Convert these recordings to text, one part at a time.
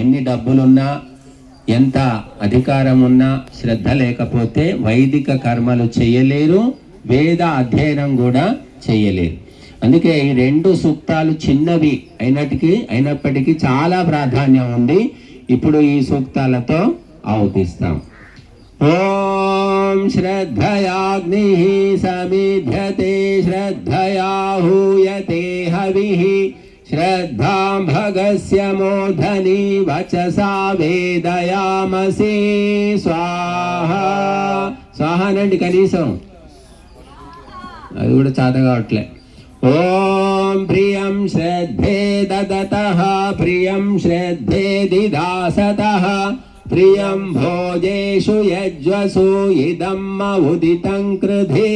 ఎన్ని డబ్బులున్నా ఎంత అధికారం ఉన్నా శ్రద్ధ లేకపోతే వైదిక కర్మలు చేయలేరు, వేద అధ్యయనం కూడా చేయలేరు. అందుకే ఈ 2 సూక్తాలు చిన్నవి అయినప్పటికీ చాలా ప్రాధాన్యం ఉంది. ఇప్పుడు ఈ సూక్తాలతో ఆహుతిస్తాం. ఓం శ్రద్ధయాగ్ని సమిధ్యతే శ్రద్ధయా హూయతే హవిః శ్రద్ధాం భగస్య మూర్ధని వచసా వేదయామసి స్వాహ. స్వాహ అనండి కనీసం, అది కూడా చాత కావట్లే. ఓం ప్రియం శ్రద్ధే దదతః ప్రియం శ్రద్ధే దిదాసతః ప్రియం భోజేషు యజ్వసు ఇదం ఉదితం కృధే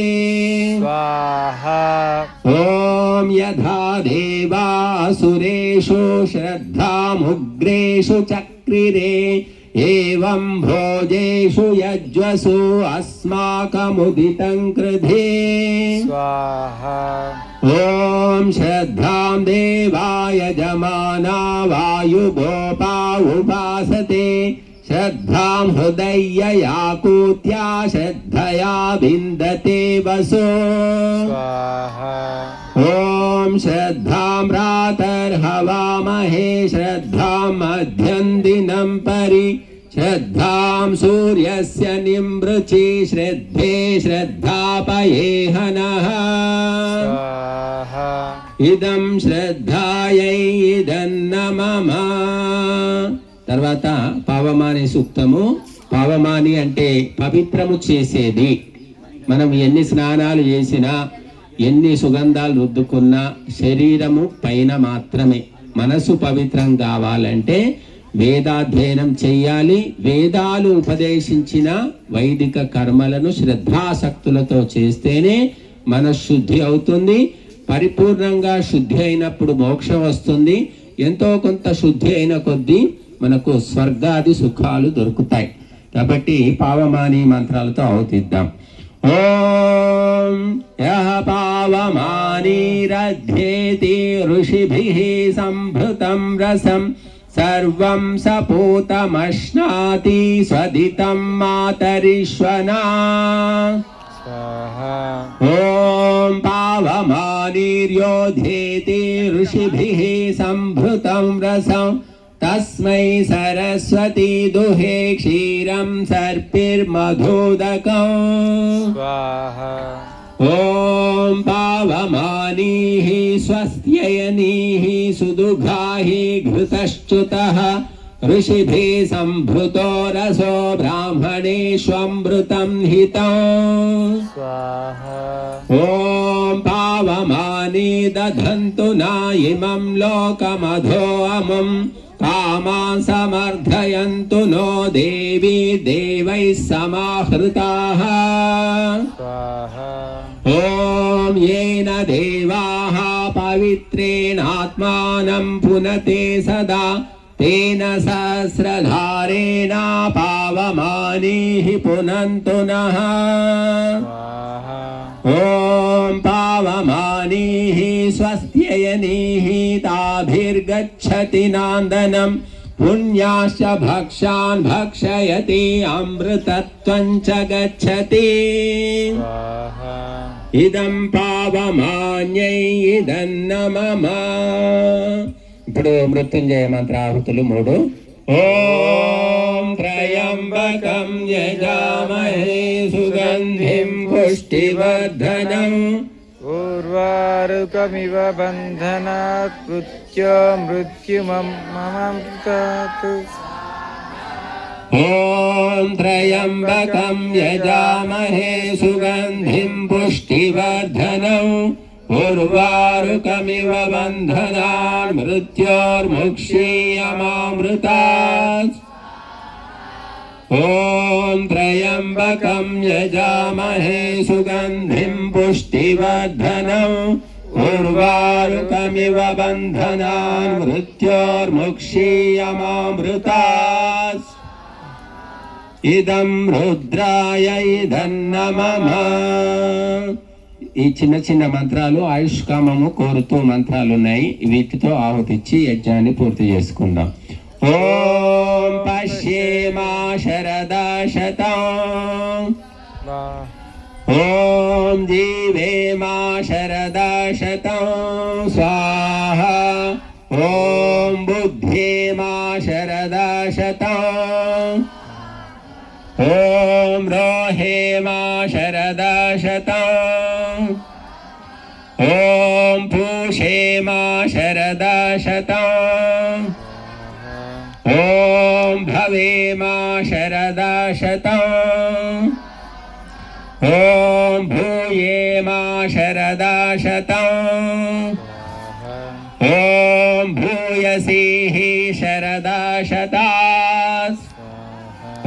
స్వాహా. ఓం యథా దేవాసురేషు శ్రద్ధాముగ్రేషు చక్రిరే ఏవం భోజేషు యజ్వసు అస్మాకముదితం కృధే స్వాహా. ఓం శ్రద్ధాం దేవాయ జమానా వాయుగోపా ఉపాసతే శ్రద్ధాం హృదయయాకూత్యా శ్రద్ధయా విందతే వసో స్వాహా. ఓం శ్రద్ధాం ప్రాతర్హవామహే శ్రద్ధాం మధ్యం దినం పరి శ్రద్ధాం సూర్యస్య నిమృచి శ్రద్ధే శ్రద్ధాపయేహనః స్వాహా. ఇదం శ్రద్ధాయై ఇదన్న మమ. తర్వాత పావమాని సూక్తము. పావమాని అంటే పవిత్రము చేసేది. మనం ఎన్ని స్నానాలు చేసినా ఎన్ని సుగంధాలు రుద్దుకున్నా శరీరము పైన మాత్రమే. మనసు పవిత్రం కావాలంటే వేదాధ్యయనం చెయ్యాలి. వేదాలు ఉపదేశించిన వైదిక కర్మలను శ్రద్ధాసక్తులతో చేస్తేనే మనశుద్ధి అవుతుంది. పరిపూర్ణంగా శుద్ధి అయినప్పుడు మోక్షం వస్తుంది. ఎంతో కొంత శుద్ధి అయిన కొద్దీ మనకు స్వర్గాది సుఖాలు దొరుకుతాయి. కాబట్టి పావమాని మంత్రాలతో ఆహుతిద్దాం. ఓం యః పావమానిరధ్యేతి ఋషిభిః సంభృతం రసం సర్వం సపూతమశ్నాతి స్వదితం మాతరిష్వనా స్వాహా. ఓం పావమానిర్యోధ్యేతి ఋషిభిః సంభృతం రసం తస్మై సరస్వతి దుహే క్షీరం సర్పిర్మధోదకం స్వాహా. ఓం పావమానీః స్వస్త్యయనీః సుదుఘాః ఘృతశ్చుతః ఋషిభిః సంభృతో రసో బ్రాహ్మణేష్వమృతం హితం స్వాహా. ఓం పావమాని దధంతు నాయిమం లోకమధో అముం కామాన్ సమర్థయంతు నో దేవీ దేవైః సమాహృతాః స్వాహా. ఓం येन దేవాః పవిత్రేణాత్మానం పునతే సదా తేన సహస్రధారేణ పావమానీః పునంతు నః స్వాహా. ఓం పావమానీః స్వస్త్యయనీః తాభిర్గచ్చతి నాందనం పుణ్యాశ్చ భక్షాన్ భక్షయతి అమృతత్వం చ గచ్చతి స్వాహా. ఇదం పావమాన్యై ఇదన్న మమ. ఇప్పుడు మృత్యుంజయ మంత్రాహుతులు 3. ఓం త్రయంబకం యజామహే సుగంధిం పుష్టివర్ధనం ఊర్వారుకమివ బంధనాత్ మృత్యుమమృతాత్. ఓం త్రయంబకం యజామహే సుగంధిం పుష్టివర్ధనం ఉర్వారుకమివ బంధనాన్ మృత్యోర్ముక్షీయమామృతాత్. ఓం త్రయంబకం యజామహే సుగంధిం పుష్టివర్ధనం ఉర్వారుకమివ బంధనాన్ మృత్యోర్ముక్షీయమామృతాత్. ఇదం రుద్రాయ ఇదన్న మమ. ఈ చిన్న చిన్న మంత్రాలు ఆయుష్కామము కోరుతూ మంత్రాలు ఉన్నాయి. వీటితో ఆహుతిచ్చి యజ్ఞాన్ని పూర్తి చేసుకుందాం. ఓం పశ్యేమా శరదా శతం వా ఓం జీవేమా శరదా శతం స్వాహా ఓం బుద్ధ్యేమా శరదా శతం ఓం రోహేమా శరదా శతం ఓం పూషేమా శరదా శతం ఓం భవేమా శరదా శతం ఓం భూయేమా శరదా శతం ఓం భూయసీః శరదా శతాస్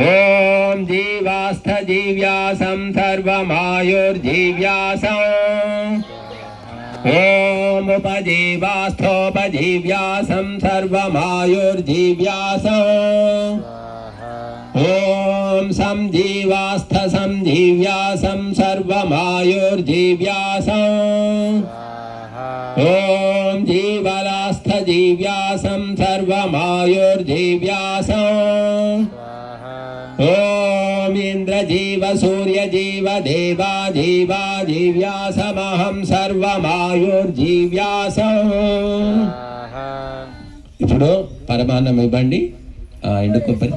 ఓం జీవాస్థజీవ్యాసం సర్వమాయుర్జీవ్యాసం ఓం ఉపజీవాస్థోపజీవ్యాసం సర్వమాయుర్జీవ్యాసం ఓం సంజీవాస్థ సంజీవ్యాసం సర్వమాయుర్జీవ్యాసం ఓం జీవలాస్థ జీవ్యాసం సర్వమాయుర్జీవ్యాసం ఓం ఇంద్రజీవ సూర్యజీవ దేవా జీవా జీవ్యాసమహం సర్వమాయుర్జీవ్యాసం. ఇప్పుడు పరమాన్నం ఇవ్వండి, ఎండు కొబ్బరి.